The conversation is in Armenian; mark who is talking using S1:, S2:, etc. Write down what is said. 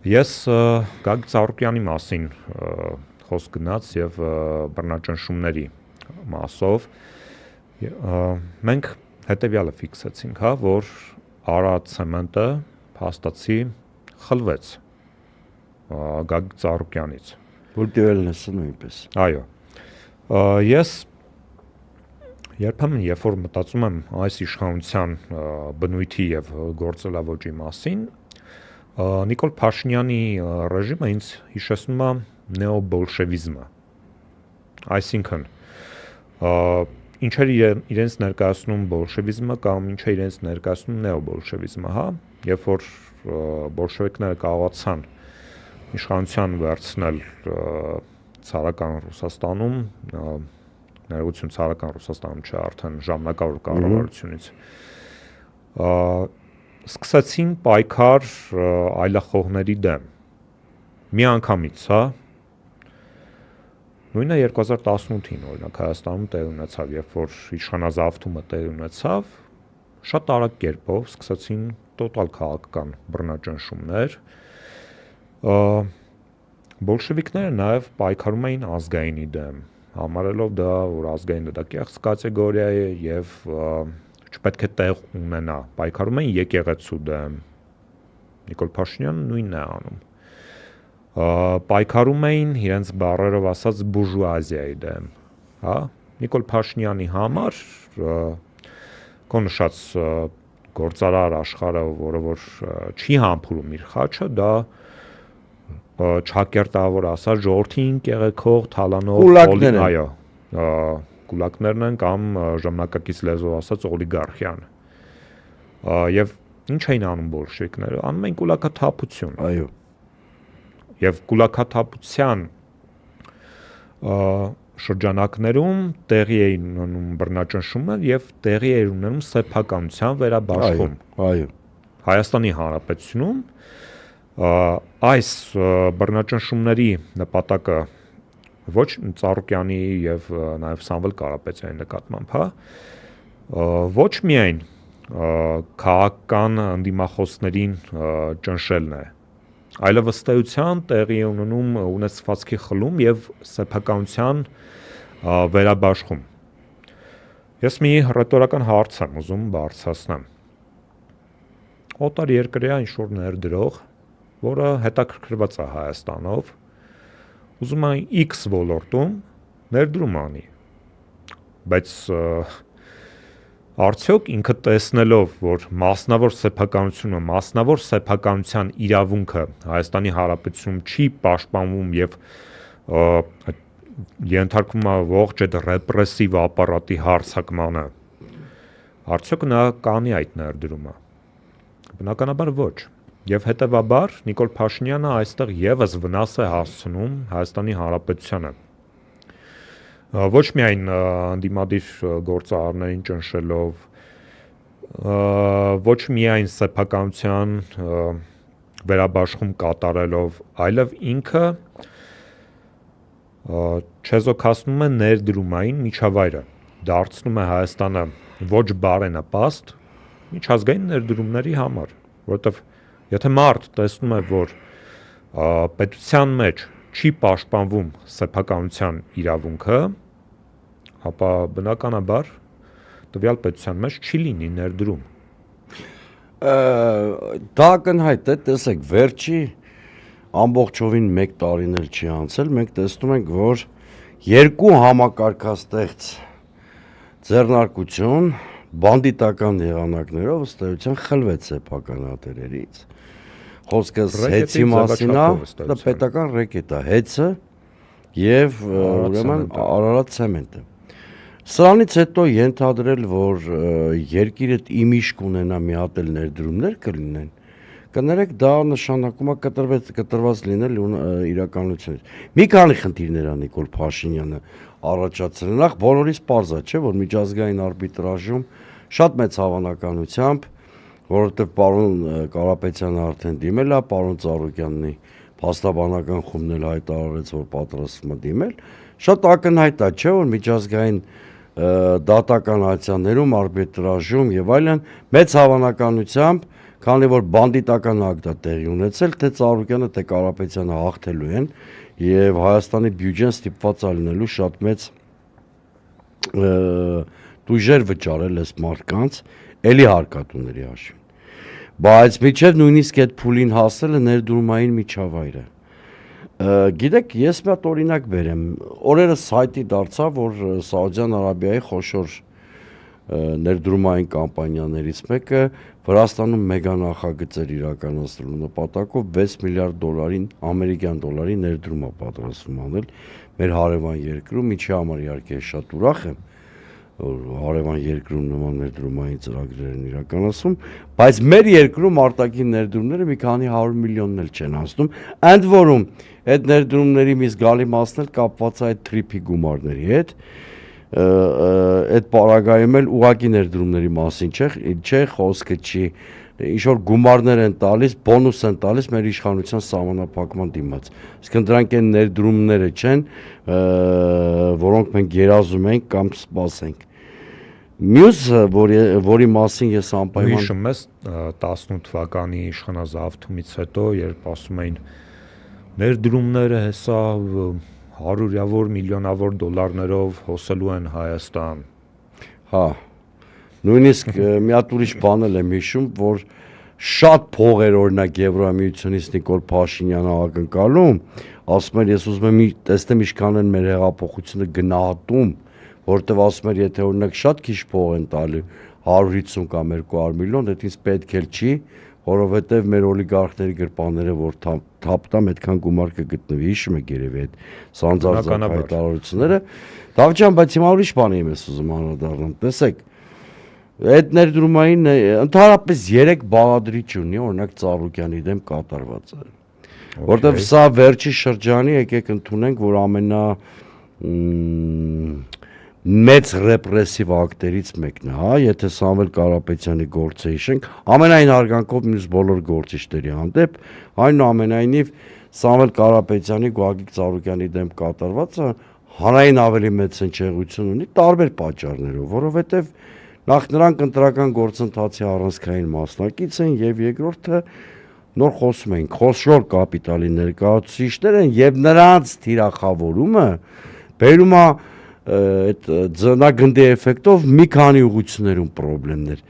S1: Ես Գագիկ Ծառուկյանի մասին խոսք գնաց եւ բռնաճնշումների մասով մենք հետեւյալը ֆիքսեցինք, հա, որ Արա ցեմենտը փաստացի խլվեց Գագիկ Ծառուկյանից։
S2: Որտեղելնեսը նույնպես։
S1: Այո։ Ես երբեմն երբ որ մտածում եմ այս իշխանության բնույթի եւ գործելավոճի մասին, Նիկոլ Փաշինյանի ռեժիմը ինձ հիշեցնում է նեոբոլշևիզմը։ Այսինքն ինչեր իրենց ներկայացնում բոլշևիզմը կամ ինչ է իրենց ներկայացնում նեոբոլշևիզմը, հա, երբ որ բոլշևիկները կարողացան իշխանության վերցնել ցարական Ռուսաստանում, ներողություն, ցարական Ռուսաստանում չէ, արդեն ժամանակավոր կառավարությունից սկսեցին պայքար այլախոհների դեմ։ Միանգամից, հա։ Նույնը 2018-ին օրինակ Հայաստանում տեղ ունեցավ, երբ որ իշխանազավթումը տեղ ունեցավ, շատ արագ կերպով սկսեցին տոտալ քաղաքական բռնաճնշումներ։ Բոլշևիկները նաև պայքարում էին ազգայինի դեմ, համարելով դա, որ ազգայինը դա կեղծ կատեգորիա է եւ չպետք է տեղ ունենա, պայքարում են եկեղեցու դեմ, Նիկոլ Փաշինյանը նույնն է անում, պայքարում էին իրենց բառերով ասած բուրժուազիայի դեմ, հա, Նիկոլ Փաշինյանի համար քո նշած գործարար աշխարհը, որը որ չի համբուրում իր խաչը, դա չակերտավոր ասած ժողովրդին կեղեքող թալանող, այո, կուլակներն են կամ ժամանակակից լեզվով ասած օլիգարխիան։ Եվ ինչ էին անում բոլշևիկները, անում էին կուլակաթափություն։
S2: Այո։
S1: Եվ կուլակաթափության շրջանակներում տեղի էին ունենում բռնաճնշումներ եւ տեղի էր ունենում սեփականության վերաբաշխում։
S2: Այո։
S1: Հայաստանի Հանրապետությունում այս բռնաճնշումների նպատակը ոչ Ծառուկյանի եւ նաեւ Սամվել Կարապետյանի նկատմամբ, հա, ոչ միայն քաղաքական ընդդիմախոսներին ճնշելն է, այլև ըստ էության տեղի է ունենում ունեցվածքի խլում եւ սեփականության վերաբաշխում։ Ես մի ռետորական հարց եմ ուզում բարձրացնեմ։ Օտար երկրյա ինչ-որ ներդրող, որը հետաքրքրված է Հայաստանով, ուզում է X ոլորտում ներդրում անի, բայց արդյոք ինքը տեսնելով, որ մասնավոր սեփականությունը, մասնավոր սեփականության իրավունքը Հայաստանի Հանրապետությունում չի պաշտպանվում եւ ենթարկվում է ողջ այդ ռեպրեսիվ ապարատի հարձակմանը, արդյոք նա կանի այդ ներդրումը։ Բնականաբար ոչ։ Եվ հետևաբար Նիկոլ Փաշինյանը այստեղ եւս վնաս է հասցնում Հայաստանի Հանրապետությանը։ Ոչ միայն ընդդիմադիր գործարարներին ճնշելով, ոչ միայն սեփականության վերաբաշխում կատարելով, այլև ինքը չեզոքացնում է ներդրումային միջավայրը, դարձնում է Հայաստանը ոչ բարենպաստ միջազգային ներդրումների համար, որովհետև եթե մարդ տեսնում է, որ պետության մեջ չի պաշտպանվում սեփականության իրավունքը, ապա բնականաբար տվյալ պետության մեջ չի լինի ներդրում։
S2: Դա ակնհայտ է, տեսեք, վերջի ամբողջովին 1 տարին էլ չի անցել, մենք տեսնում ենք, որ երկու համակարգաստեղծ ձեռնարկություն բանդիտական եղանակներով ըստ էության խլվեց սեփականատերերից։ Խոսքը հեցի մասին է, դա պետական ռեկետ է, հեցը եւ ուրեմն Արարատ ցեմենտը։ Սրանից հետո ենթադրել, որ երկիրը իմիջ կունենա մի հատ էլ ներդրումներ կլինեն, կներեք, դա նշանակում է կտրված լինել իրականությունից։ Մի քանի խնդիրներ ա Նիկոլ Փաշինյանը առաջացրել, նախ բոլորից պարզ է, չէ, որ միջազգային արբիտրաժում շատ մեծ հավանականությամբ, որովհետև պարոն Կարապետյանը արդեն դիմել է, պարոն Ծառուկյանի փաստաբանական խումբն էլ հայտարարեց, որ պատրաստվում է դիմել, շատ ակնհայտ է, չէ, որ միջազգային դատական ակցիաներում, արբիտրաժում եւ այլն մեծ հավանականությամբ քանի որ բանդիտական ակտ է տեղի ունեցել, թե Ծառուկյանը, թե Կարապետյանը հաղթելու են եւ Հայաստանի բյուջեն ստիպված է լինելու շատ մեծ դույժեր վճարել այս մարդկանց էլի հարկատուների հաշվին։ Բայց միջև նույնիսկ այդ փուլին հասնելը ներդրումային միջավայր է։ Գիտեք, ես մի հատ օրինակ բերեմ։ Օրերս հայտի դարձավ, որ Սաուդյան Արաբիայի խոշոր ներդրումային կամպանիաներից մեկը Վրաստանում մեգանախագծեր իրականացնելու նպատակով 6 միլիարդ դոլարին ամերիկյան դոլարի ներդրում է պատրաստվում անել մեր հարևան երկրում, ինչի համար իհարկե շատ ուրախ եմ, որ հարևան երկրում նման ներդրումային ծրագրեր են իրականացվում, բայց մեր երկրում արտաքին ներդրումները մի քանի 100 միլիոնն էլ չեն հասնում, ընդ որում այդ ներդրումների մի զգալի մասն էլ կապված է այդ թրիփի գումարների հետ, այդ պարագայում էլ ուղակի ներդրումների մասին չէ, խոսքը չի, ինչ-որ գումարներ են տալիս, բոնուս են տալիս մեր իշխանության սահմանափակման դիմաց, իսկ դրանք են ներդրումները չեն, որոնք մենք երազում ենք կամ սպասենք։ Մյուսը, որի մասին ես անպայման
S1: հիշում ես 18 թվականի իշխանազավթումից հետո, երբ ասում էին ներդրումները հեսա 100-ավոր միլիոնավոր դոլարներով հոսելու են Հայաստան։
S2: Հա, նույնիսկ մի հատ ուրիշ բան էլ եմ հիշում, որ շատ փողեր օրինակ Եվրամիությունից Նիկոլ Փաշինյանը ակնկալում, ասում էր ես ուզում եմ տեսնեմ ինչքան են մեր հեղափոխությունը գնահատում, որտեվ ասում էր եթե օրինակ շատ քիչ փող են տալի 150 կամ 200 միլիոն, դա ինձ պետք էլ չի, որովհետև մեր օլիգարխների գրպանները որ թափտամ այդքան գումար կգտնվի, հիշում եք երևի այդ սանձարձակ հայտարարությունները։ Դավթ ջան, բայց հիմա ուրիշ բան եմ ուզում անդրադառնամ, տեսեք, այդ ներդրումային ընդհանրապես 3 բաղադրիչ ունի, օրինակ Ծառուկյանի դեմ կատարվածը, որտեվ սա վերջի շրջանի եկեք ընդունենք, որ ամենա մեծ ռեպրեսիվ ակտերից մեկն է, հա, եթե Սամվել Կարապետյանի գործը հիշենք, ամենայն հարգանքով մյուս բոլոր գործիչների հանդեպ, այնուամենայնիվ Սամվել Կարապետյանի, Գագիկ Ծառուկյանի դեմ կատարվածը հանրային ավելի մեծ հնչեղություն ունի տարբեր պատճառներով, որովհետև նախ նրանք ընտրական գործընթացի առանցքային մասնակից են եւ երկրորդը նոր խոսում ենք, խոշոր կապիտալի ներկայացուցիչներ են եւ նրանց թիրախավորումը բերում է այդ ձնագնդի էֆեկտով մի քանի ուղղություններում խնդիրներ